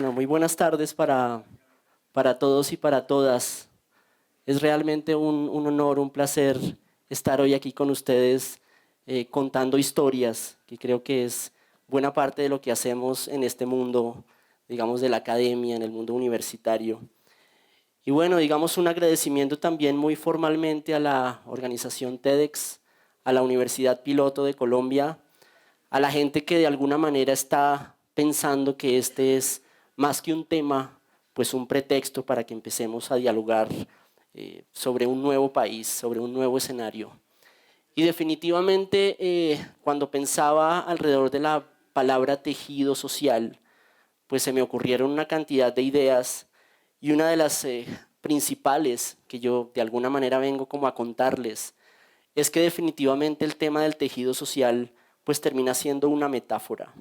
Bueno, muy buenas tardes para todos y para todas. Es realmente un honor, un placer estar hoy aquí con ustedes contando historias, que creo que es buena parte de lo que hacemos en este mundo, digamos, de la academia, en el mundo universitario. Y bueno, digamos un agradecimiento también muy formalmente a la organización TEDx, a la Universidad Piloto de Colombia, a la gente que de alguna manera está pensando que este es más que un tema, pues un pretexto para que empecemos a dialogar sobre un nuevo país, sobre un nuevo escenario. Y definitivamente cuando pensaba alrededor de la palabra tejido social, pues se me ocurrieron una cantidad de ideas y una de las principales que yo de alguna manera vengo como a contarles es que definitivamente el tema del tejido social pues termina siendo una metáfora.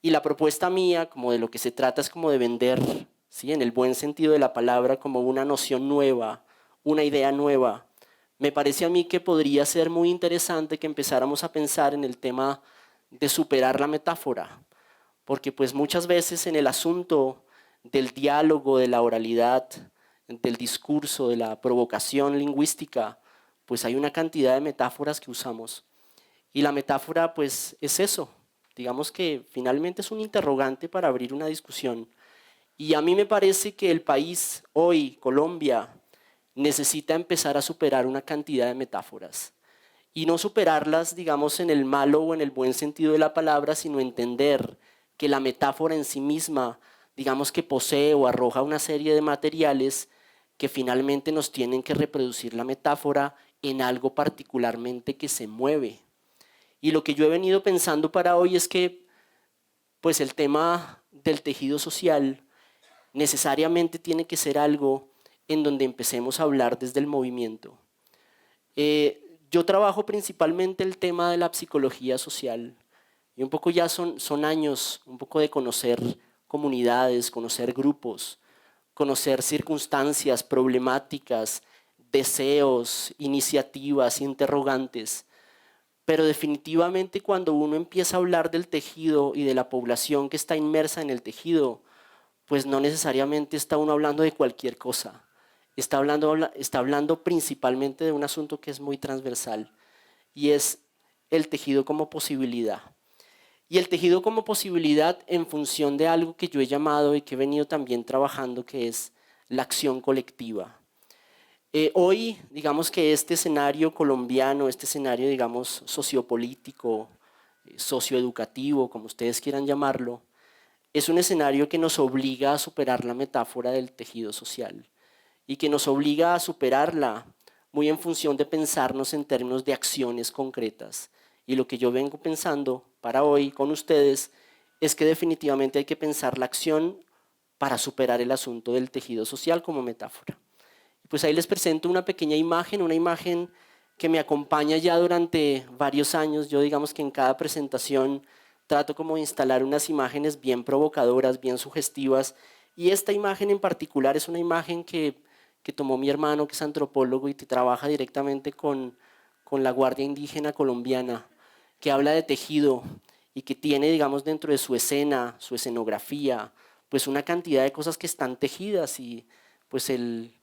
Y la propuesta mía, como de lo que se trata, es como de vender, ¿sí? En el buen sentido de la palabra, como una noción nueva, una idea nueva. Me parece a mí que podría ser muy interesante que empezáramos a pensar en el tema de superar la metáfora, porque pues muchas veces en el asunto del diálogo, de la oralidad, del discurso, de la provocación lingüística, pues hay una cantidad de metáforas que usamos. Y la metáfora pues es eso, digamos que finalmente es un interrogante para abrir una discusión. Y a mí me parece que el país hoy, Colombia, necesita empezar a superar una cantidad de metáforas. Y no superarlas, digamos, en el malo o en el buen sentido de la palabra, sino entender que la metáfora en sí misma, digamos que posee o arroja una serie de materiales que finalmente nos tienen que reproducir la metáfora en algo particularmente que se mueve. Y lo que yo he venido pensando para hoy es que pues el tema del tejido social necesariamente tiene que ser algo en donde empecemos a hablar desde el movimiento. Yo trabajo principalmente el tema de la psicología social y un poco ya son años, un poco de conocer comunidades, conocer grupos, conocer circunstancias, problemáticas, deseos, iniciativas, interrogantes. Pero definitivamente cuando uno empieza a hablar del tejido y de la población que está inmersa en el tejido, pues no necesariamente está uno hablando de cualquier cosa. Está hablando principalmente de un asunto que es muy transversal y es el tejido como posibilidad. Y el tejido como posibilidad en función de algo que yo he llamado y que he venido también trabajando, que es la acción colectiva. Hoy, digamos que este escenario colombiano, este escenario, digamos, sociopolítico, socioeducativo, como ustedes quieran llamarlo, es un escenario que nos obliga a superar la metáfora del tejido social y que nos obliga a superarla muy en función de pensarnos en términos de acciones concretas. Y lo que yo vengo pensando para hoy con ustedes es que definitivamente hay que pensar la acción para superar el asunto del tejido social como metáfora. Pues ahí les presento una pequeña imagen, una imagen que me acompaña ya durante varios años. Yo digamos que en cada presentación trato como de instalar unas imágenes bien provocadoras, bien sugestivas. Y esta imagen en particular es una imagen que tomó mi hermano, que es antropólogo y que trabaja directamente con la Guardia Indígena Colombiana, que habla de tejido y que tiene, digamos, dentro de su escena, su escenografía, pues una cantidad de cosas que están tejidas y pues el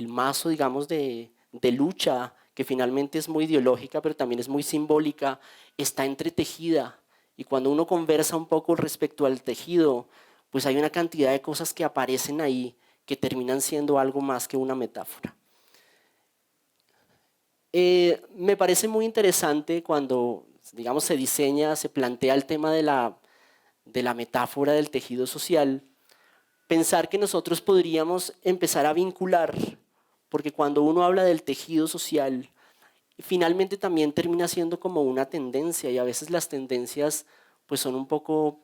mazo, digamos, de lucha, que finalmente es muy ideológica, pero también es muy simbólica, está entretejida. Y cuando uno conversa un poco respecto al tejido, pues hay una cantidad de cosas que aparecen ahí que terminan siendo algo más que una metáfora. Me parece muy interesante cuando, digamos, se diseña, se plantea el tema de la metáfora del tejido social, pensar que nosotros podríamos empezar a vincular, porque cuando uno habla del tejido social, finalmente también termina siendo como una tendencia y a veces las tendencias pues son un poco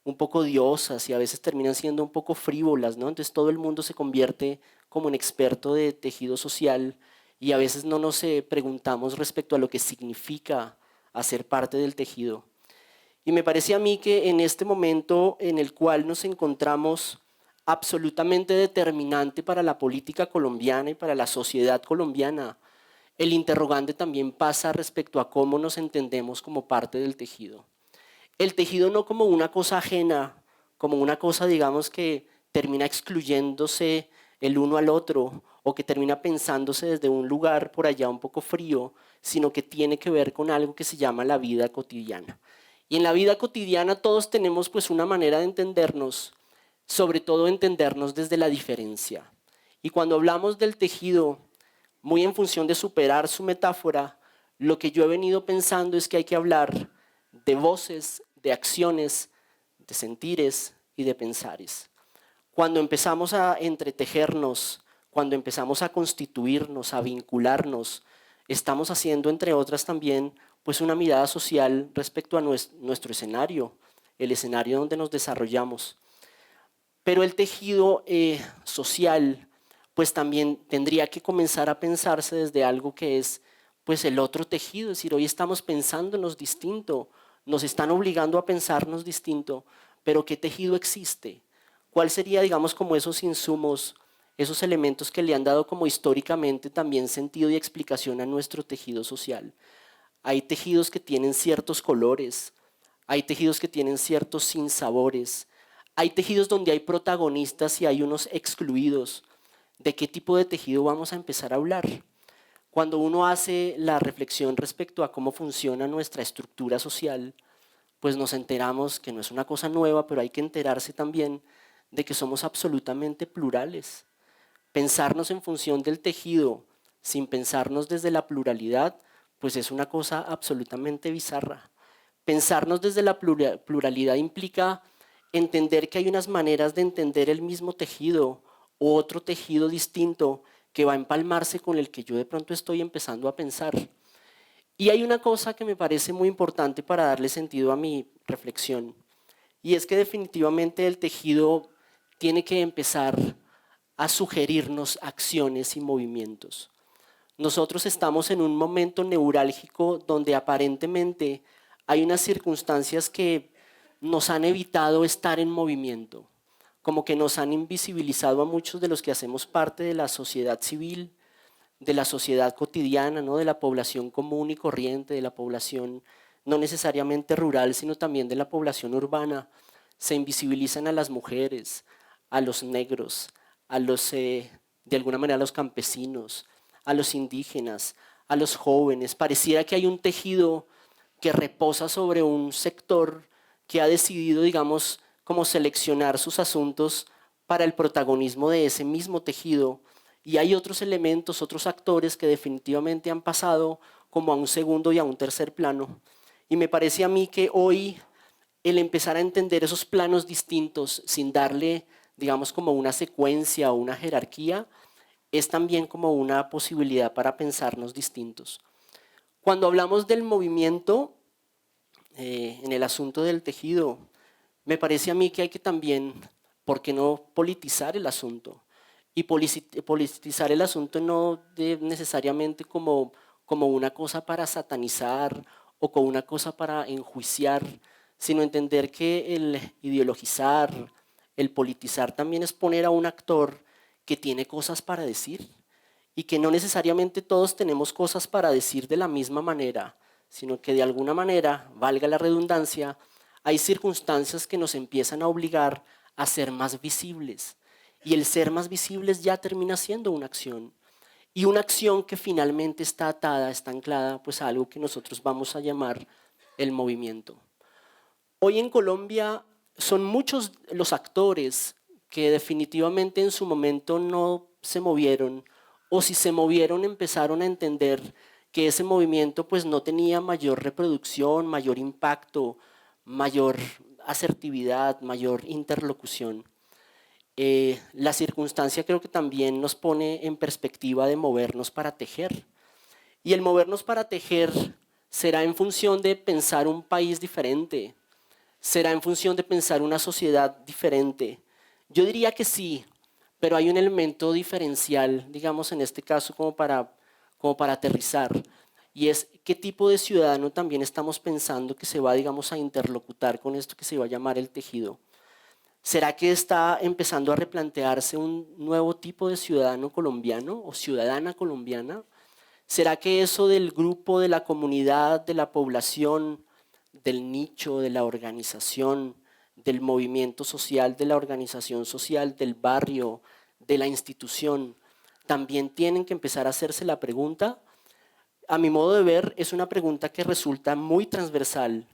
odiosas y a veces terminan siendo un poco frívolas, ¿no? Entonces todo el mundo se convierte como en experto de tejido social y a veces no nos preguntamos respecto a lo que significa hacer parte del tejido. Y me parece a mí que en este momento en el cual nos encontramos absolutamente determinante para la política colombiana y para la sociedad colombiana, el interrogante también pasa respecto a cómo nos entendemos como parte del tejido. El tejido no como una cosa ajena, como una cosa, digamos, que termina excluyéndose el uno al otro o que termina pensándose desde un lugar por allá un poco frío, sino que tiene que ver con algo que se llama la vida cotidiana. Y en la vida cotidiana todos tenemos pues una manera de entendernos, sobre todo entendernos desde la diferencia. Y cuando hablamos del tejido, muy en función de superar su metáfora, lo que yo he venido pensando es que hay que hablar de voces, de acciones, de sentires y de pensares. Cuando empezamos a entretejernos, cuando empezamos a constituirnos, a vincularnos, estamos haciendo, entre otras también, pues una mirada social respecto a nuestro escenario, el escenario donde nos desarrollamos. Pero el tejido social, pues también tendría que comenzar a pensarse desde algo que es pues el otro tejido, es decir, hoy estamos pensándonos distinto, nos están obligando a pensarnos distinto, pero ¿qué tejido existe? ¿Cuál sería, digamos, como esos insumos, esos elementos que le han dado como históricamente también sentido y explicación a nuestro tejido social? Hay tejidos que tienen ciertos colores, hay tejidos que tienen ciertos sinsabores, hay tejidos donde hay protagonistas y hay unos excluidos. ¿De qué tipo de tejido vamos a empezar a hablar? Cuando uno hace la reflexión respecto a cómo funciona nuestra estructura social, pues nos enteramos que no es una cosa nueva, pero hay que enterarse también de que somos absolutamente plurales. Pensarnos en función del tejido sin pensarnos desde la pluralidad, pues es una cosa absolutamente bizarra. Pensarnos desde la pluralidad implica entender que hay unas maneras de entender el mismo tejido o otro tejido distinto que va a empalmarse con el que yo de pronto estoy empezando a pensar. Y hay una cosa que me parece muy importante para darle sentido a mi reflexión, y es que definitivamente el tejido tiene que empezar a sugerirnos acciones y movimientos. Nosotros estamos en un momento neurálgico donde aparentemente hay unas circunstancias que nos han evitado estar en movimiento, como que nos han invisibilizado a muchos de los que hacemos parte de la sociedad civil, de la sociedad cotidiana, ¿no? De la población común y corriente, de la población no necesariamente rural, sino también de la población urbana. Se invisibilizan a las mujeres, a los negros, a los, de alguna manera, a los campesinos, a los indígenas, a los jóvenes. Pareciera que hay un tejido que reposa sobre un sector que ha decidido, digamos, como seleccionar sus asuntos para el protagonismo de ese mismo tejido. Y hay otros elementos, otros actores que definitivamente han pasado como a un segundo y a un tercer plano. Y me parece a mí que hoy el empezar a entender esos planos distintos sin darle, digamos, como una secuencia o una jerarquía, es también como una posibilidad para pensarnos distintos. Cuando hablamos del movimiento, en el asunto del tejido, me parece a mí que hay que también, ¿por qué no politizar el asunto? Y politizar el asunto no necesariamente como una cosa para satanizar o como una cosa para enjuiciar, sino entender que el ideologizar, el politizar también es poner a un actor que tiene cosas para decir y que no necesariamente todos tenemos cosas para decir de la misma manera, sino que de alguna manera, valga la redundancia, hay circunstancias que nos empiezan a obligar a ser más visibles. Y el ser más visibles ya termina siendo una acción. Y una acción que finalmente está atada, está anclada pues, a algo que nosotros vamos a llamar el movimiento. Hoy en Colombia son muchos los actores que definitivamente en su momento no se movieron, o si se movieron empezaron a entender que ese movimiento pues no tenía mayor reproducción, mayor impacto, mayor asertividad, mayor interlocución. La circunstancia creo que también nos pone en perspectiva de movernos para tejer. Y el movernos para tejer será en función de pensar un país diferente, será en función de pensar una sociedad diferente. Yo diría que sí, pero hay un elemento diferencial, digamos en este caso como para aterrizar, y es qué tipo de ciudadano también estamos pensando que se va, digamos, a interlocutar con esto que se va a llamar el tejido. ¿Será que está empezando a replantearse un nuevo tipo de ciudadano colombiano o ciudadana colombiana? ¿Será que eso del grupo, de la comunidad, de la población, del nicho, de la organización, del movimiento social, de la organización social, del barrio, de la institución, también tienen que empezar a hacerse la pregunta. A mi modo de ver, es una pregunta que resulta muy transversal.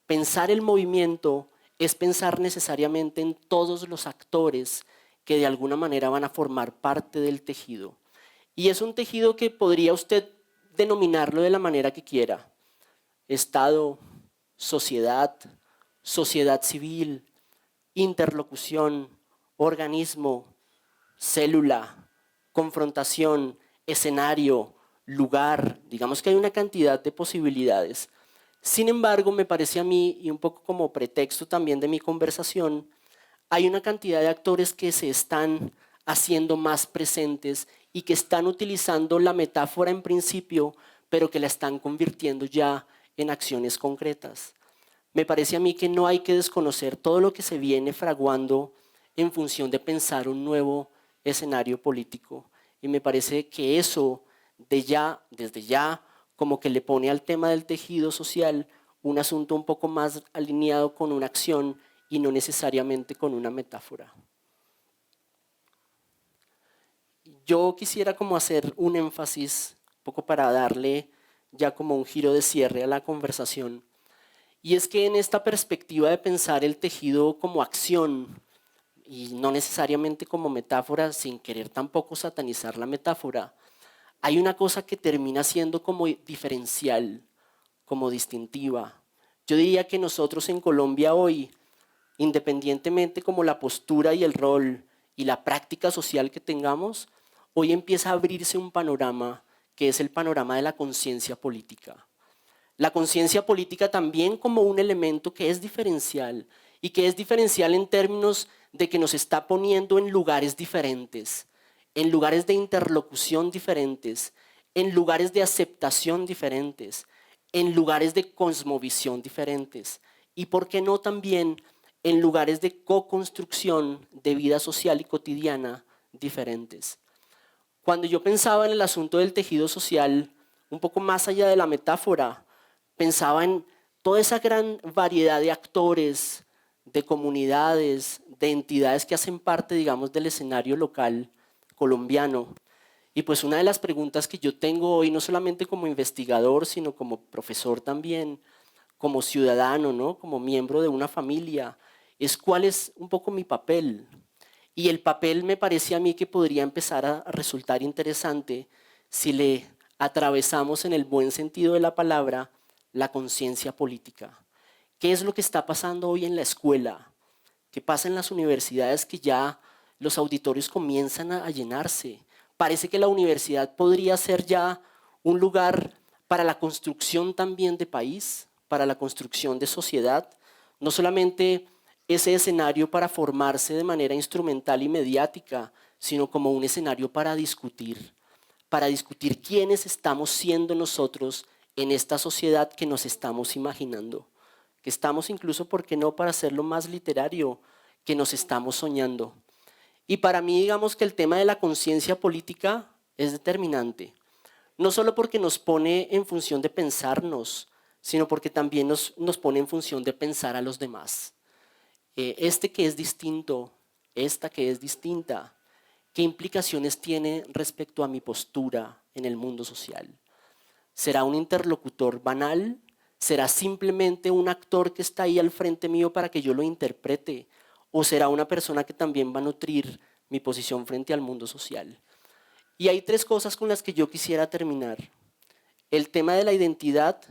Pensar el movimiento es pensar necesariamente en todos los actores que de alguna manera van a formar parte del tejido. Y es un tejido que podría usted denominarlo de la manera que quiera. Estado, sociedad, sociedad civil, interlocución, organismo, célula, confrontación, escenario, lugar. Digamos que hay una cantidad de posibilidades. Sin embargo, me parece a mí, y un poco como pretexto también de mi conversación, hay una cantidad de actores que se están haciendo más presentes y que están utilizando la metáfora en principio, pero que la están convirtiendo ya en acciones concretas. Me parece a mí que no hay que desconocer todo lo que se viene fraguando en función de pensar un nuevo escenario político. Y me parece que eso desde ya, como que le pone al tema del tejido social un asunto un poco más alineado con una acción y no necesariamente con una metáfora. Yo quisiera como hacer un énfasis, un poco para darle ya como un giro de cierre a la conversación, y es que en esta perspectiva de pensar el tejido como acción y no necesariamente como metáfora, sin querer tampoco satanizar la metáfora, hay una cosa que termina siendo como diferencial, como distintiva. Yo diría que nosotros en Colombia hoy, independientemente como la postura y el rol y la práctica social que tengamos, hoy empieza a abrirse un panorama que es el panorama de la conciencia política. La conciencia política también como un elemento que es diferencial y que es diferencial en términos de que nos está poniendo en lugares diferentes, en lugares de interlocución diferentes, en lugares de aceptación diferentes, en lugares de cosmovisión diferentes y, por qué no, también en lugares de co-construcción de vida social y cotidiana diferentes. Cuando yo pensaba en el asunto del tejido social, un poco más allá de la metáfora, pensaba en toda esa gran variedad de actores, de comunidades, de entidades que hacen parte, digamos, del escenario local colombiano. Y pues una de las preguntas que yo tengo hoy, no solamente como investigador, sino como profesor también, como ciudadano, ¿no? Como miembro de una familia, es cuál es un poco mi papel. Y el papel me parece a mí que podría empezar a resultar interesante si le atravesamos en el buen sentido de la palabra la conciencia política. ¿Qué es lo que está pasando hoy en la escuela? ¿Qué pasa en las universidades que ya los auditorios comienzan a llenarse? Parece que la universidad podría ser ya un lugar para la construcción también de país, para la construcción de sociedad, no solamente ese escenario para formarse de manera instrumental y mediática, sino como un escenario para discutir quiénes estamos siendo nosotros en esta sociedad que nos estamos imaginando, que estamos incluso, ¿por qué no?, para hacerlo más literario, que nos estamos soñando. Y para mí, digamos que el tema de la conciencia política es determinante, no solo porque nos pone en función de pensarnos, sino porque también nos pone en función de pensar a los demás. Este que es distinto, esta que es distinta, ¿qué implicaciones tiene respecto a mi postura en el mundo social? ¿Será un interlocutor banal? ¿Será simplemente un actor que está ahí al frente mío para que yo lo interprete? ¿O será una persona que también va a nutrir mi posición frente al mundo social? Y hay tres cosas con las que yo quisiera terminar. El tema de la identidad,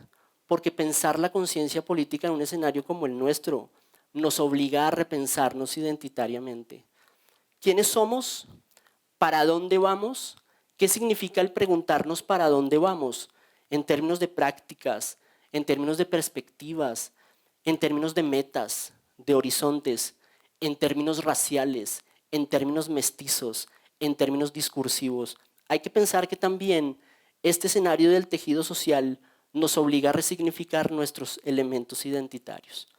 porque pensar la conciencia política en un escenario como el nuestro nos obliga a repensarnos identitariamente. ¿Quiénes somos? ¿Para dónde vamos? ¿Qué significa el preguntarnos para dónde vamos? En términos de prácticas, en términos de perspectivas, en términos de metas, de horizontes, en términos raciales, en términos mestizos, en términos discursivos. Hay que pensar que también este escenario del tejido social nos obliga a resignificar nuestros elementos identitarios.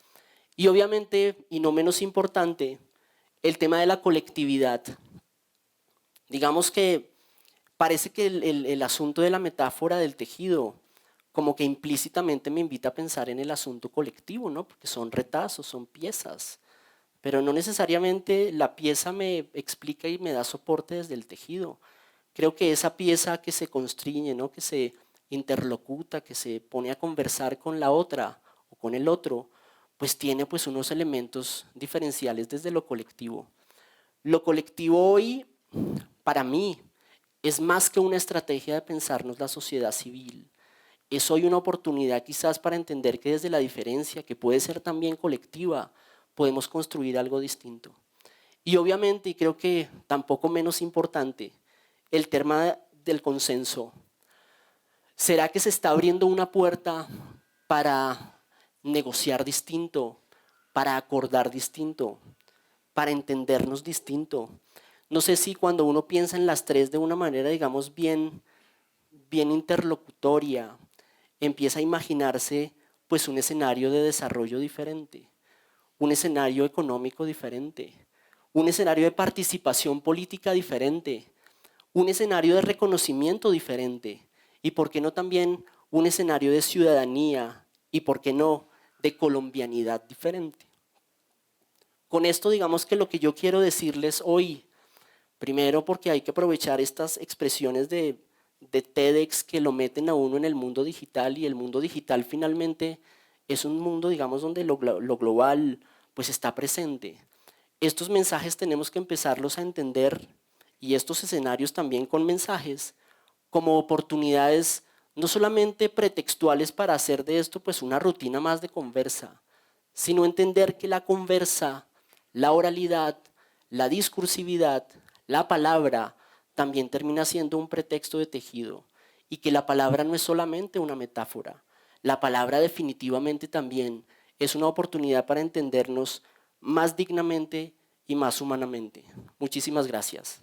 Y obviamente, y no menos importante, el tema de la colectividad. Digamos que parece que el asunto de la metáfora del tejido como que implícitamente me invita a pensar en el asunto colectivo, ¿no? Porque son retazos, son piezas. pero no necesariamente la pieza me explica y me da soporte desde el tejido. Creo que esa pieza que se constriñe, ¿no? Que se interlocuta, que se pone a conversar con la otra o con el otro, pues tiene pues unos elementos diferenciales desde lo colectivo. Lo colectivo hoy, para mí, es más que una estrategia de pensarnos la sociedad civil. Es hoy una oportunidad quizás para entender que desde la diferencia, que puede ser también colectiva, podemos construir algo distinto. Y obviamente, y creo que tampoco menos importante, el tema del consenso. ¿Será que se está abriendo una puerta para negociar distinto, para acordar distinto, para entendernos distinto? No sé si cuando uno piensa en las tres de una manera, digamos, bien interlocutoria, empieza a imaginarse pues un escenario de desarrollo diferente, un escenario económico diferente, un escenario de participación política diferente, un escenario de reconocimiento diferente y por qué no también un escenario de ciudadanía y por qué no de colombianidad diferente. Con esto digamos que lo que yo quiero decirles hoy, primero porque hay que aprovechar estas expresiones de TEDx que lo meten a uno en el mundo digital y el mundo digital finalmente es un mundo digamos donde lo global pues está presente. Estos mensajes tenemos que empezarlos a entender y estos escenarios también con mensajes como oportunidades no solamente pretextuales para hacer de esto pues una rutina más de conversa, sino entender que la conversa, la oralidad, la discursividad, la palabra también termina siendo un pretexto de tejido y que la palabra no es solamente una metáfora, la palabra definitivamente también es una oportunidad para entendernos más dignamente y más humanamente. Muchísimas gracias.